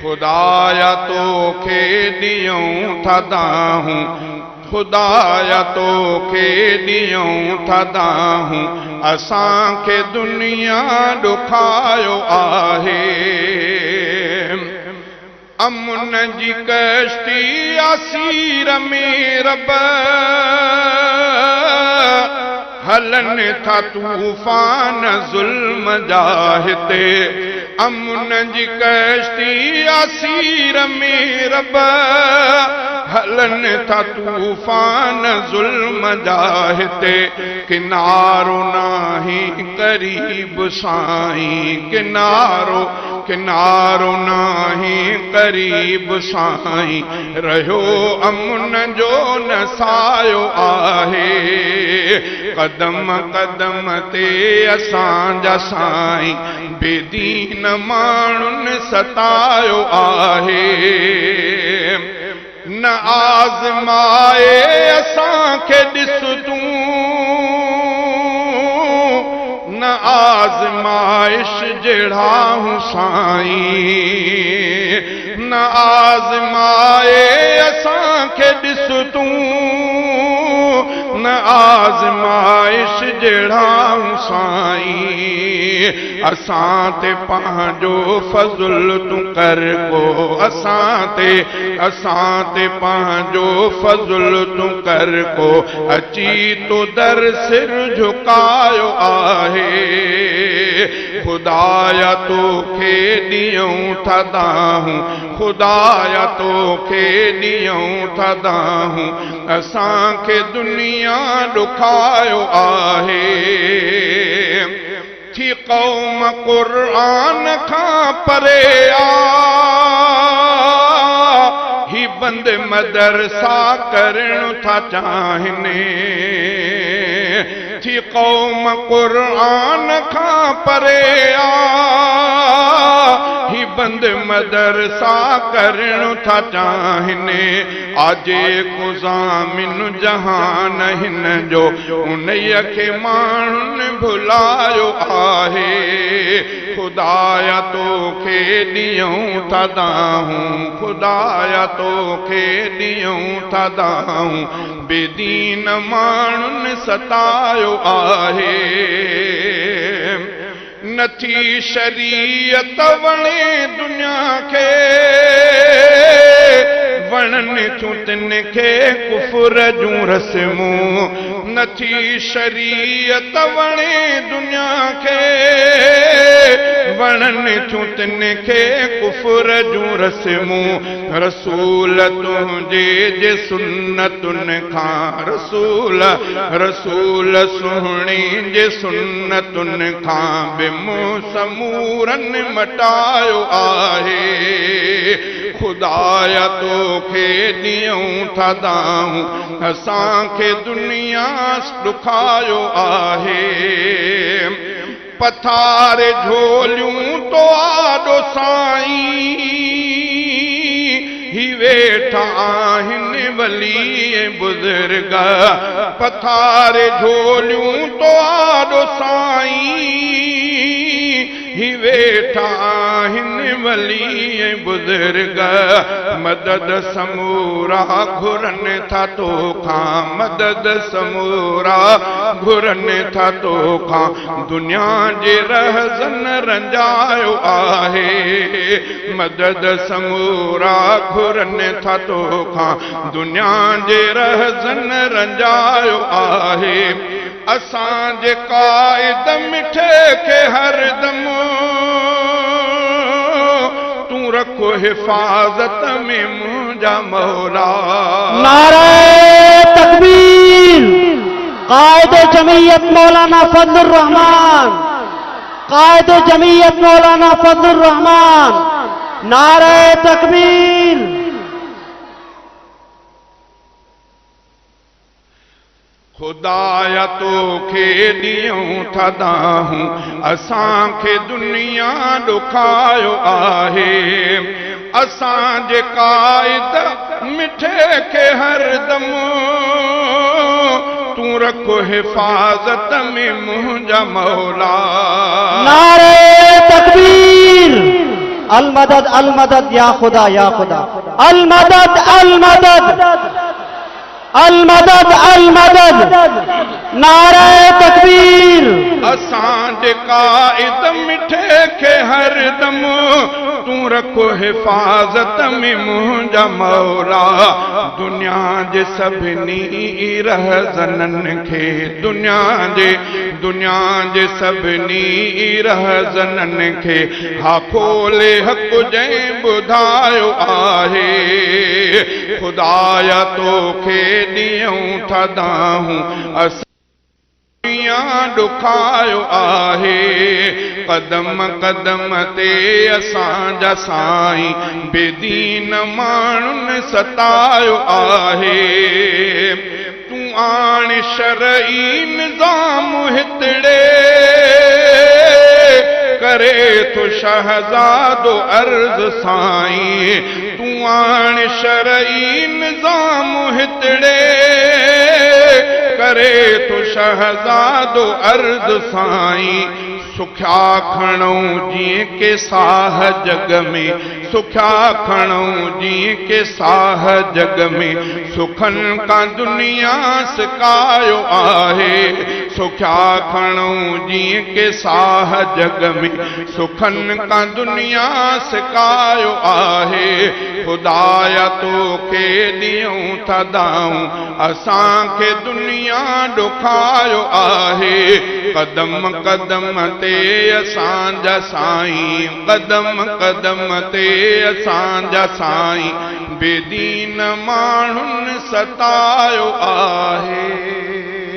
खुदाया तोखे ॾियूं थदाहूं, खुदाया तोखे ॾियूं थदाहूं, असांखे दुनिया ॾुखायो आहे। अमुन जी कश्ती असीर में रब हलन था तूफान ज़ुल्म जा हिते। अमुन जी कश्ती असीर में रब हलन था तूफान ज़ुल्म जा हिते। किनारो नाही करीब साईं, किनारो किनारो नाही करीब साईं, रहियो अमुन जो न सायो आहे। कदम कदम ते असांजा साईं बेदीन माण्हुनि सतायो आहे। न आज़माए असांखे ॾिस तूं, न आज़माइश जहिड़ा साईं, न आज़माए असांखे ॾिस तूं, न आज़माइश जहिड़ा साईं। असां ते पंहिंजो फज़ुल तूं कर को, असां ते पंहिंजो फज़ुल तूं कर को, अची तो दर सिर झुकायो आहे। खुदाया तोखे ॾियूं थदाहूं, खुदाया तोखे ॾियूं थदाहूं, असांखे दुनिया ॾुखायो आहे। थी क़ौम क़ुरान खां परे आ, ही बंद मदरसा करण था चाहिनि। थी क़ौम क़ुरान खां परे आ, ही बंद मदरसा करण था चाहिनि। आजे को ज़ामिन जहान हिन जो, उन्हीअ खे माण्हुनि भुलायो आहे। खुदाया तोखे ॾियूं थदाहूं, खुदाया तोखे ॾियूं थदाहूं, बेदीन माण्हुनि सतायो आहे। नथी शरीयत वणे दुनिया खे, वणनि थियूं तिन खे कुफर जूं रस्मूं। नथी शरीयत वणे दुनिया खे, वणनि थियूं तिन खे कुफर जूं रस्मूं। रसूल तुंहिंजे जे सुन्नतुनि खां, रसूल सुहिणी जे सुन्नतुनि खां बि मूं समूरनि मटायो आहे। खुदाया तोखे ॾियूं थदाहूं, असांखे दुनिया ॾुखायो आहे। पथारे झोलियूं तो आॾो साईं, ही वेठा आहिनि वली बुज़ुर्ग। पथारे झोलियूं तो आॾो साईं, ही वेठा आहिनि वली बुज़ुर्ग। मदद समूरा घुरनि था तोखां, मदद समूरा घुरनि था तोखां, दुनिया जे रहज़न रंजायो आहे। मदद समूरा घुरनि था तोखां, दुनिया जे रहज़न रंजायो आहे। असांजे क़ाइद मिठे खे हरदम तूं रखो हिफ़ाज़त में मुंहिंजा मौला। नारे तकबीर। क़ाइद जमीयत मौलाना फज़लुर रहमान, क़ाइद जमीयत मौलाना फज़लुर रहमान। नारे तकबीर। खुदाया तोखे ॾियूं थदाहूं, असांखे दुनिया ॾुखायो आहे। असांजे क़ाइद मिठे खे हरदम तूं रखो हिफ़ाज़त में मुंहिंजा मौला। नारे तकबीर। अलमदद अलमदद या खुदा या खुदा, अलमदद अलमदद अलमदद अलमदद, नारे तकबीर। असांजे काइद मिठे खे हर दम तू रखो हिफाजत में मुंहिंजा मौला, दुनिया जे सभिनी रहज़नन खे, दुनिया जे सभिनी रहज़नन खे हा खोले हक़ जंहिं ॿुधायो आहे, ख़ुदाया तोखे ॾियूं था दाहूं ॾुखायो आहे, कदम कदम ते असांजा साईं बेदीन माण्हुनि सतायो आहे, तूं आण शरई निज़ाम हितड़े करे थो शहज़ादो अर्ज़ साईं, तूं आण शरई निज़ाम हितड़े करे तो शहज़ादो अर्ज़ साईं, सुख्या खणऊं जीअं के साह जग में, सुख्या खणऊं जीअं के साह जग में, सुखन का दुनिया सिकायो आहे, सुख्या खणऊं जीअं के साह जग में, सुखन का दुनिया सिकायो आहे, ख़ुदाया तोखे ॾियूं था दाऊं असांखे दुनिया ॾुखायो आहे, कदम कदम ते असांजा साईं, कदम कदम ते असांजा साईं बेदीन माण्हुनि सतायो आहे।